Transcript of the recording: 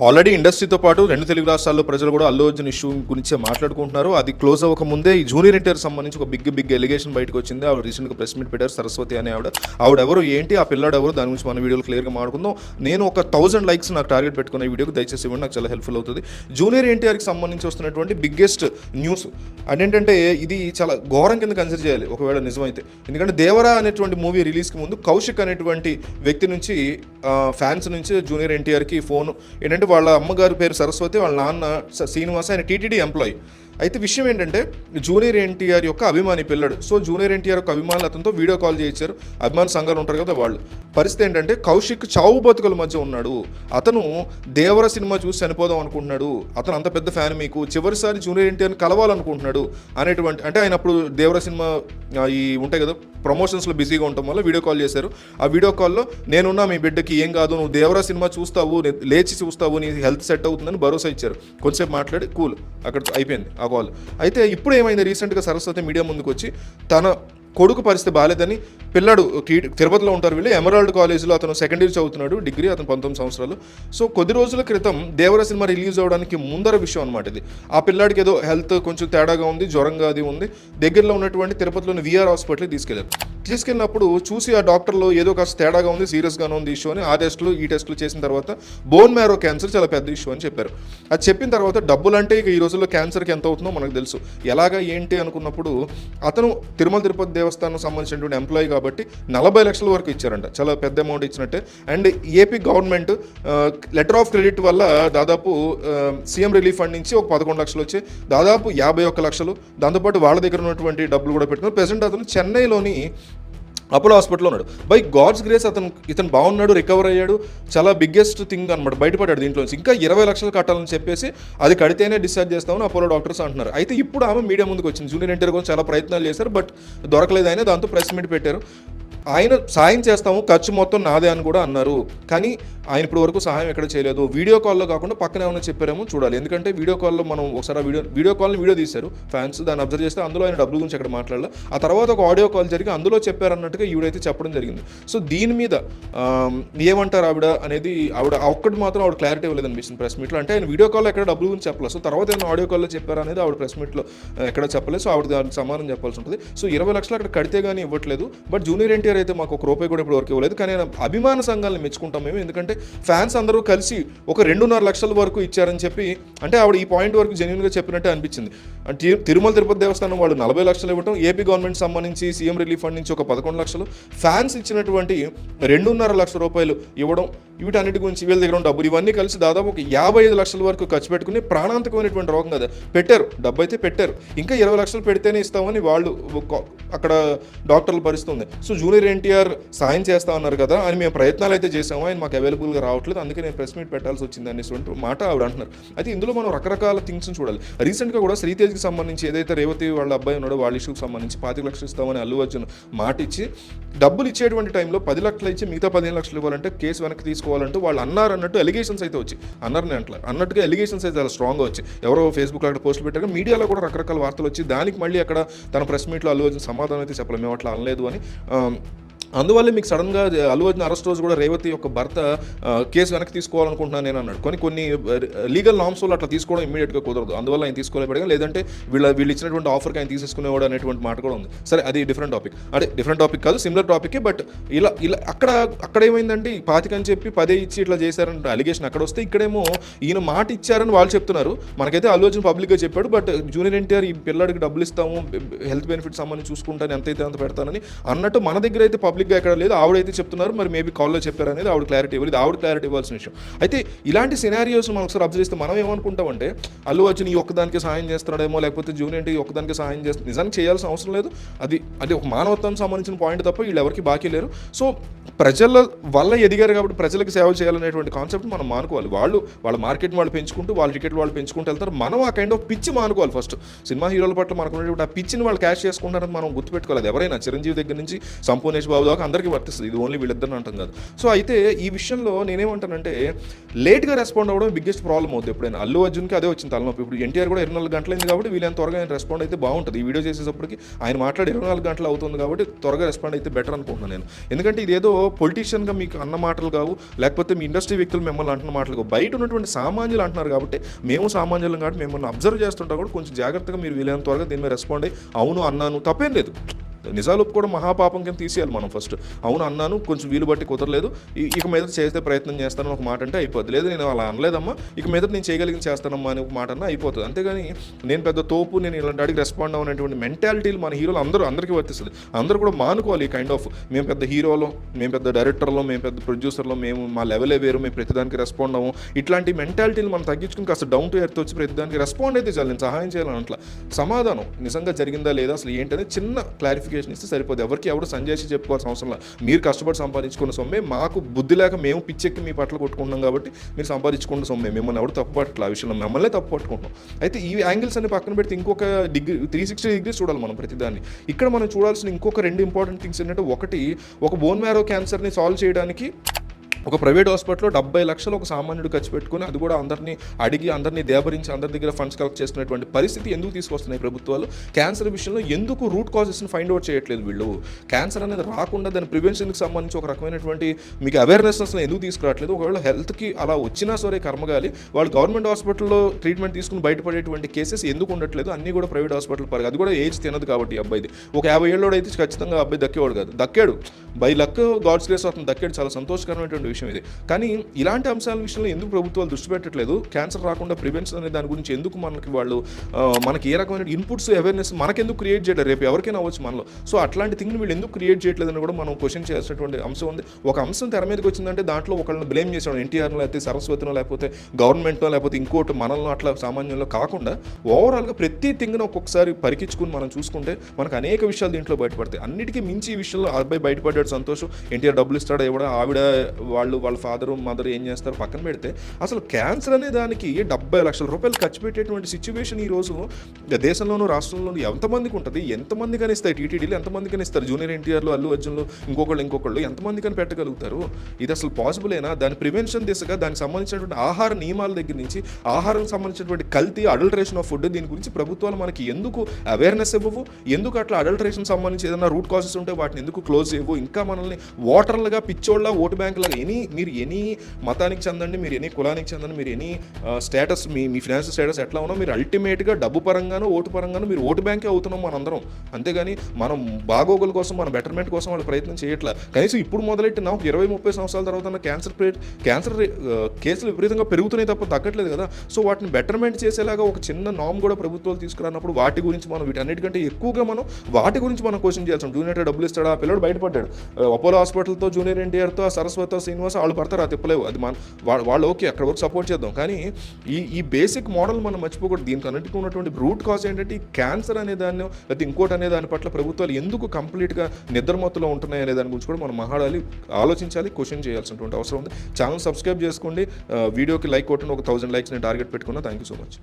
Already ఇండస్ట్రీతో పాటు రెండు తెలుగు రాష్ట్రాల్లో ప్రజలు కూడా అల్లు అర్జున్ ఇష్యూ గురించే మాట్లాడుకుంటున్నారు. అది క్లోజ్ అవ్వక ముందే ఈ జూనియర్ ఎన్టీఆర్ సంబంధించి ఒక బిగ్ ఎలిగేషన్ బయటకు వచ్చింది. ఆవిడ రీసెంట్గా ప్రెస్ మీట్ పెట్టారు, సరస్వతి అనే ఆవిడ ఎవరు ఏంటి, ఆ పిల్లాడు ఎవరు, దాని గురించి మన వీడియోలో క్లియర్గా మాట్లాడుకుందాం. నేను ఒక 1000 లైక్స్ నాకు టార్గెట్ పెట్టుకున్న ఈ వీడియోకి దయచేసి ఇవ్వండి, నాకు చాలా హెల్ప్ఫుల్ అవుతుంది. జూనియర్ ఎన్టీఆర్కి సంబంధించి వస్తున్నటువంటి బిగ్గెస్ట్ న్యూస్ అదేంటంటే ఇది చాలా ఘోరం కింద కన్సిడర్ చేయాలి ఒకవేళ నిజమైతే. ఎందుకంటే దేవరా అనేటువంటి మూవీ రిలీజ్కి ముందు కౌశిక్ అనేటువంటి వ్యక్తి నుంచి ఫ్యాన్స్ నుంచి జూనియర్ ఎన్టీఆర్కి ఫోన్ ఏంటంటే వాళ్ళ అమ్మగారి పేరు సరస్వతి, వాళ్ళ నాన్న శ్రీనివాస, ఆయన టీటీడీ ఎంప్లాయీ. అయితే విషయం ఏంటంటే జూనియర్ ఎన్టీఆర్ యొక్క అభిమాని పిల్లడు. సో జూనియర్ ఎన్టీఆర్ యొక్క అభిమానులు అతనితో వీడియో కాల్ చేయించారు. అభిమాన సంఘాలు ఉంటారు కదా వాళ్ళు. పరిస్థితి ఏంటంటే కౌశిక్ చావు బతుకుల మధ్య ఉన్నాడు. అతను దేవర సినిమా చూసి చనిపోదాం అనుకుంటున్నాడు. అతను అంత పెద్ద ఫ్యాన్, మీకు చివరిసారి జూనియర్ ఎన్టీఆర్ని కలవాలనుకుంటున్నాడు అనేటువంటి, అంటే ఆయన అప్పుడు దేవర సినిమా ఈ ఉంటాయి కదా ప్రమోషన్స్లో బిజీగా ఉండటం వల్ల వీడియో కాల్ చేశారు. ఆ వీడియో కాల్లో నేనున్నా మీ బిడ్డకి ఏం కాదు, నువ్వు దేవరా సినిమా చూస్తావు, లేచి చూస్తావు, నీ హెల్త్ సెట్ అవుతుందని భరోసా ఇచ్చారు. కొంచెంసేపు మాట్లాడి కూల్ అక్కడ అయిపోయింది ఆ కాల్. అయితే ఇప్పుడు ఏమైంది, రీసెంట్గా సరస్వతి మీడియా ముందుకు వచ్చి తన కొడుకు పరిస్థితి బాగాలేదని, పిల్లాడు తిరుపతిలో ఉంటారు వీళ్ళు, ఎమరాల్డ్ కాలేజ్లో అతను సెకండ్ ఇయర్ చదువుతున్నాడు, డిగ్రీ, అతను 19 సంవత్సరాలు. సో కొద్ది రోజుల క్రితం దేవర సినిమా రిలీజ్ అవ్వడానికి ముందర విషయం అనమాట ఇది. ఆ పిల్లాడికి ఏదో హెల్త్ కొంచెం తేడాగా ఉంది, జ్వరంగా అది ఉంది. దగ్గరలో ఉన్నటువంటి తిరుపతిలోని విఆర్ హాస్పిటల్కి తీసుకెళ్ళినప్పుడు చూసి ఆ డాక్టర్లు ఏదో కాస్త తేడాగా ఉంది, సీరియస్గానే ఉంది ఇష్యూ అని ఆ టెస్టులు ఈ టెస్టులు చేసిన తర్వాత బోన్ మ్యారో క్యాన్సర్ చాలా పెద్ద ఇష్యూ అని చెప్పారు. అది చెప్పిన తర్వాత డబ్బులు అంటే ఇక ఈ రోజుల్లో క్యాన్సర్కి ఎంత అవుతుందో మనకు తెలుసు. ఎలాగా ఏంటి అనుకున్నప్పుడు అతను తిరుపతి దేవస్థానం సంబంధించినటువంటి ఎంప్లాయీ కాబట్టి 40 లక్షల వరకు ఇచ్చారంట, చాలా పెద్ద అమౌంట్ ఇచ్చినట్టే. And AP government letter of credit వల్ల దాదాపు సీఎం రిలీఫ్ ఫండ్ నుంచి ఒక 11 లక్షలు వచ్చి దాదాపు 51 లక్షలు, దాంతోపాటు వాళ్ళ దగ్గర ఉన్నటువంటి డబ్బులు కూడా పెట్టుకున్నారు. ప్రెసెంట్ అతను చెన్నైలోని అపోలో హాస్పిటల్లో ఉన్నాడు. బై గాడ్స్ గ్రేస్ ఇతను బాగున్నాడు, రికవర్ అయ్యాడు, చాలా బిగ్గెస్ట్ థింగ్ అనమాట, బయటపడ్డాడు దీంట్లో నుంచి. ఇంకా 20 లక్షలు కట్టాలని చెప్పేసి అది కడితేనే డిశ్చార్జ్ చేస్తామని అపోలో డాక్టర్స్ అంటున్నారు. అయితే ఇప్పుడు ఆమె మీడియా ముందుకు వచ్చింది. జూనియర్ ఎన్టీఆర్ కోసం చాలా ప్రయత్నాలు చేశారు, బట్ దొరకలేదు. ఆయన దాంతో ప్రెస్ మీట్ పెట్టారు. ఆయన సాయం చేస్తాము, ఖర్చు మొత్తం నాదే అని కూడా అన్నారు. కానీ ఆయన ఇప్పుడు వరకు సహాయం ఎక్కడ చేయలేదు. వీడియో కాల్లో కాకుండా పక్కన ఏమైనా చెప్పారేమో చూడాలి. ఎందుకంటే వీడియో కాల్లో మనం ఒకసారి వీడియో కాల్ని వీడియో తీశారు ఫ్యాన్స్, దాన్ని అబ్జర్వ్ చేస్తే అందులో ఆయన డబ్బుల గురించి ఎక్కడ మాట్లాడాలి. ఆ తర్వాత ఒక ఆడియో కాల్ జరిగి అందులో చెప్పారన్నట్టుగా ఈవిడైతే చెప్పడం జరిగింది. సో దీని మీద ఏమంటారు ఆవిడ అనేది, ఆవిడ ఒక్కటి మాత్రం ఆవిడ క్లారిటీ ఇవ్వలేదు అనిపిస్తుంది ప్రెస్ మీట్లో. అంటే ఆయన వీడియో కాల్లో ఎక్కడ డబ్బుల గురించి చెప్పలేదు. సో తర్వాత ఏమైనా ఆడియో కాల్లో చెప్పారా అనేది ఆవిడ ప్రెస్ మీట్లో ఎక్కడ చెప్పలేదు. సో ఆవిడ దానికి సమాధానం చెప్పాల్సి ఉంటుంది. సో 20 లక్షలు అక్కడ కడితే కానీ ఇవ్వట్లేదు. బట్ జూనియర్ ఎన్టీఆర్ అయితే మాకు ఒక రూపాయి కూడా ఇప్పుడు వరకు ఇవ్వలేదు. కానీ అభిమాన సంఘాలను మెచ్చుకుంటాం మేము, ఎందుకంటే ఫ్యాన్స్ అందరూ కలిసి ఒక 2.5 లక్షల వరకు ఇచ్చారని చెప్పి, అంటే ఆవిడ ఈ పాయింట్ వరకు జెన్యూన్గా చెప్పినట్టే అనిపించింది. అంటే తిరుపతి దేవస్థానం వాళ్ళు 40 లక్షలు ఇవ్వడం, ఏపీ గవర్నమెంట్ సంబంధించి సీఎం రిలీఫ్ ఫండ్ నుంచి ఒక 11 లక్షలు, ఫ్యాన్స్ ఇచ్చినటువంటి 2.5 లక్షల రూపాయలు ఇవ్వడం, వీటన్నిటి గురించి వీళ్ళ దగ్గర డబ్బులు ఇవన్నీ కలిసి దాదాపు ఒక 55 లక్షల వరకు ఖర్చు పెట్టుకుని ప్రాణాంతకమైనటువంటి రోగం కదా పెట్టారు. డబ్బు అయితే పెట్టారు, ఇంకా 20 లక్షలు పెడితేనే ఇస్తామని వాళ్ళు అక్కడ డాక్టర్లు పరిస్థితుంది. సో జూనియర్ ఎన్టీఆర్ సాయం చేస్తా ఉన్నారు కదా అని మేము ప్రయత్నాలు అయితే చేసాము, ఆయన మాకు అవైలబుల్గా రావట్లేదు, అందుకే నేను ప్రెస్ మీట్ పెట్టాల్సి వచ్చింది అనేటువంటి మాట ఆవిడ అంటున్నారు. అయితే ఇందులో మనం రకరకాల థింగ్స్ని చూడాలి. రీసెంట్గా కూడా శ్రీతేజ్కి సంబంధించి ఏదైతే రేవతి వాళ్ళ అబ్బాయి ఉన్నాడో వాళ్ళ ఇష్యూకి సంబంధించి 25 లక్షలు ఇస్తామని అల్లు అర్జున్ మాట ఇచ్చి, డబ్బులు ఇచ్చేటువంటి టైంలో 10 లక్షలు ఇచ్చి మిగతా 15 లక్షలు ఇవ్వాలంటే కేసు వెనక్కి తీసుకోవాలంటూ వాళ్ళు అన్నారు అన్నట్టు ఎలిగేషన్స్ అయితే వచ్చి, అన్నారని అంటారు అన్నట్టుగా ఎలిగేషన్స్ అయితే చాలా స్ట్రాంగ్గా వచ్చి, ఎవరో ఫేస్బుక్లో అక్కడ పోస్టులు పెట్టారు, మీడియాలో కూడా రకరకాల వార్తలు వచ్చి, దానికి మళ్ళీ అక్కడ తన ప్రెస్ మీట్లో అల్లు అర్జున్ సమాధానం అయితే చెప్పలేము, మేము అట్లా అనలేదు అని. అందువల్ల మీకు సడన్గా అల్లు అర్జున్ అరెస్ట్ రోజు కూడా రేవతి యొక్క భర్త కేసు వెనక్కి తీసుకోవాలనుకుంటున్నాను నేను అన్నాడు. కొన్ని లీగల్ నామ్స్ వల్ల అట్లా తీసుకోవడం ఇమీడియట్గా కుదరదు, అందువల్ల ఆయన తీసుకోలేబడిగా, లేదంటే వీళ్ళు ఇచ్చినటువంటి ఆఫర్కి ఆయన తీసేసుకునేవాడు అనేటువంటి మాట కూడా ఉంది. సరే అది డిఫరెంట్ టాపిక్ కాదు, సిమిలర్ టాపికే. బట్ ఇలా అక్కడ ఏమైందంటే 25 అని చెప్పి 10 ఇచ్చి ఇట్లా చేశారంటే అలిగేషన్ అక్కడ వస్తే, ఇక్కడేమో ఈయన మాట ఇచ్చారని వాళ్ళు చెప్తున్నారు. మనకైతే అల్లు అర్జున్ పబ్లిక్గా చెప్పాడు, బట్ జూనియర్ ఎన్టీఆర్ ఈ పిల్లాడికి డబ్బులు ఇస్తాము, హెల్త్ బెనిఫిట్స్ సంబంధించి చూసుకుంటాను, ఎంతైతే అంత పెడతానని అన్నట్టు మన దగ్గర అయితే పబ్లిక్గా ఎక్కడ లేదు. ఆవిడైతే చెప్తున్నారు, మరి మేబీ కాల్లో చెప్పారనేది ఆవిడ క్లారిటీ ఇవ్వలేదు. ఆవిడ క్లారిటీ ఇవ్వాల్సిన విషయం. అయితే ఇలాంటి సినారియోస్ మనం ఒకసారి అబ్జర్వ్ చేస్తే మనం ఏమనుకుంటామంటే అల్లు అర్జున్ ఈ ఒక్కదానికి సహాయం చేస్తున్నాడేమో, లేకపోతే జూనియర్ ఎన్టీఆర్ ఒక్కదానికి సహాయం చేస్తుంది. నిజానికి చేయాల్సిన అవసరం లేదు, అది ఒక మానవత్వానికి సంబంధించిన పాయింట్ తప్ప వీళ్ళు ఎవరికి బాకీ లేరు. సో ప్రజల వల్ల ఎదిగారు కాబట్టి ప్రజలకు సేవ చేయాలనేటువంటి కాన్సెప్ట్ మనం మానుకోవాలి. వాళ్ళ మార్కెట్ వాళ్ళు పెంచుకుంటూ, వాళ్ళ టికెట్ వాళ్ళు పెంచుకుంటూ వెళ్తారు. మనం ఆ కైండ్ ఆఫ్ పిచ్చి మానుకోవాలి. ఫస్ట్ సినిమా హీరోల పట్ల మనకు ఉన్నటువంటి ఆ పిచ్చిని వాళ్ళు క్యాష్ చేసుకుంటారని మనం గుర్తుపెట్టుకోవాలి. ఎవరైనా చిరంజీవి దగ్గర నుంచి సంపూర్ణేష్ బాబు దాకా అందరికీ వర్తిస్తుంది, ఇది ఓన్లీ వీళ్ళిద్దరిని అంటాం కాదు. సో అయితే ఈ విషయంలో నేనేమంటానంటే, లేట్గా రెస్పాండ్ అవ్వడం బిగ్గెస్ట్ ప్రాబ్లం అవుతుంది. ఎప్పుడైనా అల్లు అర్జున్కి అదే వచ్చింది తలనొప్పి. ఇప్పుడు ఎన్టీఆర్ కూడా 24 గంటలైంది కాబట్టి వీళ్ళని త్వరగా ఆయన రెస్పాండ్ అయితే బాగుంటుంది. ఈ వీడియో చేసేటప్పటికి ఆయన మాట్లాడి 24 గంటలు అవుతుంది కాబట్టి త్వరగా రెస్పాండ్ అయితే బెటర్ అనుకుంటున్నాను నేను. ఎందుకంటే ఇదేదో పొలిటీషియన్గా మీకు అన్న మాటలు కావు, లేకపోతే మీ ఇండస్ట్రీ వ్యక్తులు మిమ్మల్ని అంటున్న మాటలు కావు, బయట ఉన్నటువంటి సామాన్యులు అంటున్నారు కాబట్టి మేము సామాన్యులం కాబట్టి మిమ్మల్ని అబ్జర్వ్ చేస్తుంటా కూడా కొంచెం జాగ్రత్తగా మీరు వీలైనంత త్వరగా దీని మీద రెస్పాండ్ అయ్యి అవును అన్నాను తప్పేం లేదు. నిజాలు ఒప్పుకోవడం మహాపాపం కింద తీసేయాలి మనం ఫస్ట్. అవును అన్నాను, కొంచెం వీలు బట్టి కుదరలేదు, ఇక మీద చేస్తే ప్రయత్నం చేస్తానని ఒక మాట అంటే అయిపోద్ది. లేదు నేను అలా అనలేదమ్మా, ఇక మీద నేను చేయగలిగిన చేస్తానమ్మా అని ఒక మాట అన్నా అయిపోతుంది. అంతేగాని నేను పెద్ద తోపు, నేను ఇలాంటి అడిగి రెస్పాండ్ అవ్వనటువంటి మెంటాలిటీలు మన హీరోలు అందరికీ వర్తిస్తుంది. అందరూ కూడా మానుకోవాలి ఈ కైండ్ ఆఫ్ మేము పెద్ద హీరోలో, మేము పెద్ద డైరెక్టర్లో, మేము పెద్ద ప్రొడ్యూసర్లో, మేము మా లెవెలే వేరు, మేము ప్రతిదానికి రెస్పాండ్ అవ్వం. ఇట్లాంటి మెంటాలిటీలు మనం తగ్గించుకుని కాస్త డౌన్ టు ఎర్త్ వచ్చి ప్రతిదానికి రెస్పాండ్ అయితే చాలు. నేను సహాయం చేయాలని అట్లా సమాధానం నిజంగా జరిగిందా లేదా అసలు ఏంటనే చిన్న క్లారిఫికేషన్ ఇస్తే సరిపోదు. ఎవరు సంజాయిషి చెప్పుకోవాల్సిన అవసరం లేదు. మీరు కష్టపడి సంపాదించుకున్న సొమ్మే, మాకు బుద్ధి లేక మేము పిచ్చెక్కి మీ పట్ల కొట్టుకుంటున్నాం కాబట్టి మీరు సంపాదించుకున్న సొమ్మే, మిమ్మల్ని ఎవరు తప్పు పట్టట్ల ఆ విషయంలో, మమ్మల్నే తప్పు పట్టుకుంటున్నాం. అయితే ఈ యాంగిల్స్ అన్ని పక్కన పెడితే ఇంకొక 360 degrees చూడాలి మనం ప్రతిదాన్ని. ఇక్కడ మనం చూడాల్సిన ఇంకొక 2 ఇంపార్టెంట్ థింగ్స్ ఏంటంటే, ఒకటి ఒక బోన్ మ్యారో క్యాన్సర్ని సాల్వ్ చేయడానికి ఒక ప్రైవేట్ హాస్పిటల్లో 70 లక్షలు ఒక సామాన్యుడు ఖర్చు పెట్టుకుని, అది కూడా అందరినీ అడిగి, అందరినీ దేబరించి, అందరి దగ్గర ఫండ్స్ కలెక్ట్ చేసుకునేటువంటి పరిస్థితి ఎందుకు తీసుకొస్తున్నాయి ప్రభుత్వాలు? క్యాన్సర్ విషయంలో ఎందుకు రూట్ కాజెస్ని ఫైండ్ అవుట్ చేయట్లేదు వీళ్ళు? క్యాన్సర్ అనేది రాకుండా దాని ప్రివెన్షన్కి సంబంధించి ఒక రకమైనటువంటి మీకు అవేర్నెస్ని ఎందుకు తీసుకురావట్లేదు? ఒకవేళ హెల్త్కి అలా వచ్చినా సరే కర్మగాలి, వాళ్ళు గవర్నమెంట్ హాస్పిటల్లో ట్రీట్మెంట్ తీసుకుని బయటపడేటువంటి కేసెస్ ఎందుకు ఉండట్లేదు? అన్నీ కూడా ప్రైవేట్ హాస్పిటల్ పరంగా, అది కూడా ఏజ్ తినదు కాబట్టి ఈ అబ్బాయిది. ఒక 50 ఏళ్ళోడు అయితే ఖచ్చితంగా అబ్బాయి దక్కేవాడు కాదు, దక్కాడు బై లక్, గాడ్స్ గ్రేస్ అతను దక్కాడు. చాలా సంతోషకరమైనటువంటి విషయం ఇది. కానీ ఇలాంటి అంశాల విషయంలో ఎందుకు ప్రభుత్వాలు దృష్టి పెట్టట్లేదు? క్యాన్సర్ రాకుండా ప్రివెన్షన్ అనే దాని గురించి ఎందుకు మనకి ఏ రకమైన ఇన్పుట్స్ అవేర్నెస్ మనకెందుకు క్రియేట్ చేయలేదు? రేపు ఎవరికైనా అవ్వచ్చు మనలో. సో అట్లాంటి థింగ్ని వీళ్ళు ఎందుకు క్రియేట్ చేయట్లేదని కూడా మనం క్వశ్చన్ చేయాల్సినటువంటి అంశం ఉంది. ఒక అంశం తెర మీదకి వచ్చిందంటే దాంట్లో ఒకళ్ళని బ్లేమ్ చేసాడు, ఎన్టీఆర్నో లేకపోతే సరస్వతినో లేకపోతే గవర్నమెంట్నో లేకపోతే ఇంకోటి మనల్ని అట్లా సామాన్యంలో కాకుండా ఓవరాల్గా ప్రతి థింగ్ని ఒక్కొక్కసారి పరికించుకుని మనం చూసుకుంటే మనకు అనేక విషయాలు దీంట్లో బయటపడతాయి. అన్నిటికీ మించి ఈ విషయంలో అబ్బాయి బయటపడ్డాడు, సంతోషం. ఎన్టీఆర్ డబ్బులు ఇస్తాడు, ఎవడ ఆవిడ వాళ్ళ ఫాదరు మదర్ ఏం చేస్తారు పక్కన పెడితే, అసలు క్యాన్సర్ అనే దానికి 70 లక్షల రూపాయలు ఖర్చు పెట్టేటువంటి సిచ్యువేషన్ ఈరోజు దేశంలోనూ రాష్ట్రంలోనూ ఎంతమందికి ఉంటుంది? ఎంతమంది కానీ ఇస్తారు? టీటీడీలు ఎంతమంది కానీ ఇస్తారు? జూనియర్ ఎన్టీఆర్లు, అల్లు అర్జున్లు, ఇంకొకళ్ళు ఎంతమంది కానీ పెట్టగలుగుతారు? ఇది అసలు పాసిబులేనా? దాని ప్రివెన్షన్ దిశగా దానికి సంబంధించినటువంటి ఆహార నియమాల దగ్గర నుంచి, ఆహారం సంబంధించినటువంటి కల్తీ, అడల్టరేషన్ ఆఫ్ ఫుడ్, దీని గురించి ప్రభుత్వాలు మనకి ఎందుకు అవేర్నెస్ ఇవ్వవు? ఎందుకు అట్లా అడల్టరేషన్ సంబంధించి ఏదైనా రూట్ కాజెస్ ఉంటే వాటిని ఎందుకు క్లోజ్ చేయవు? ఇంకా మనల్ని ఓటర్లుగా, పిచ్చోళ్ళ, ఓటు బ్యాంకులాగా మీరు ఎనీ మతానికి చెందండి, మీరు ఎనీ కులానికి చెందండి, మీరు ఎనీ స్టేటస్, మీ ఫినాన్షియల్ స్టేటస్ ఎట్లా ఉన్నా మీరు అల్టిమేట్గా డబ్బు పరంగానూ ఓటు పరంగానూ మీరు ఓటు బ్యాంకే అవుతున్నాం మనందరం. అంతేగాని మనం బాగోగుల కోసం, మన బెటర్మెంట్ కోసం వాళ్ళు ప్రయత్నం చేయట్లా. కనీసం ఇప్పుడు మొదలెట్టిన ఒక 20-30 సంవత్సరాల తర్వాత క్యాన్సర్ కేసులు విపరీతంగా పెరుగుతున్నాయి తప్ప తగ్గట్లేదు కదా. సో వాటిని బెటర్మెంట్ చేసేలాగా ఒక చిన్న నామ్ కూడా ప్రభుత్వాలు తీసుకురానప్పుడు వాటి గురించి మనం వీటన్నిటికంటే ఎక్కువగా వాటి గురించి మనం క్వశ్చన్ చేయాల్సి. జూనియర్ డబ్బులు ఇస్తాడు, ఆ పిల్లడు బయటపడ్డాడు, అపోలో హాస్పిటల్తో, జూనియర్ ఎన్టీఆర్తో, సరస్వతితో, శ్రీనివాస్ వాళ్ళు పడతారు, ఆ తిప్పలేవు. అది వాళ్ళు ఓకే అక్కడ వరకు సపోర్ట్ చేద్దాం. కానీ ఈ బేసిక్ మోడల్ మనం మర్చిపోకూడదు. దీనికి అన్నిటికీ ఉన్నటువంటి రూట్ కాజ్ ఏంటంటే ఈ క్యాన్సర్ అనే దాన్ని, లేకపోతే ఇంకోటి అనే దాని పట్ల ప్రభుత్వాలు ఎందుకు కంప్లీట్గా నిద్రమత్తులో ఉంటున్నాయి అనే దాని గురించి కూడా మనం ఆలోచించాలి, క్వశ్చన్ చేయాల్సినటువంటి అవసరం ఉంది. ఛానల్ సబ్స్క్రైబ్ చేసుకోండి, వీడియోకి లైక్ కొట్టండి. ఒక 1000 likes నేను టార్గెట్ పెట్టుకున్నా. Thank you so much.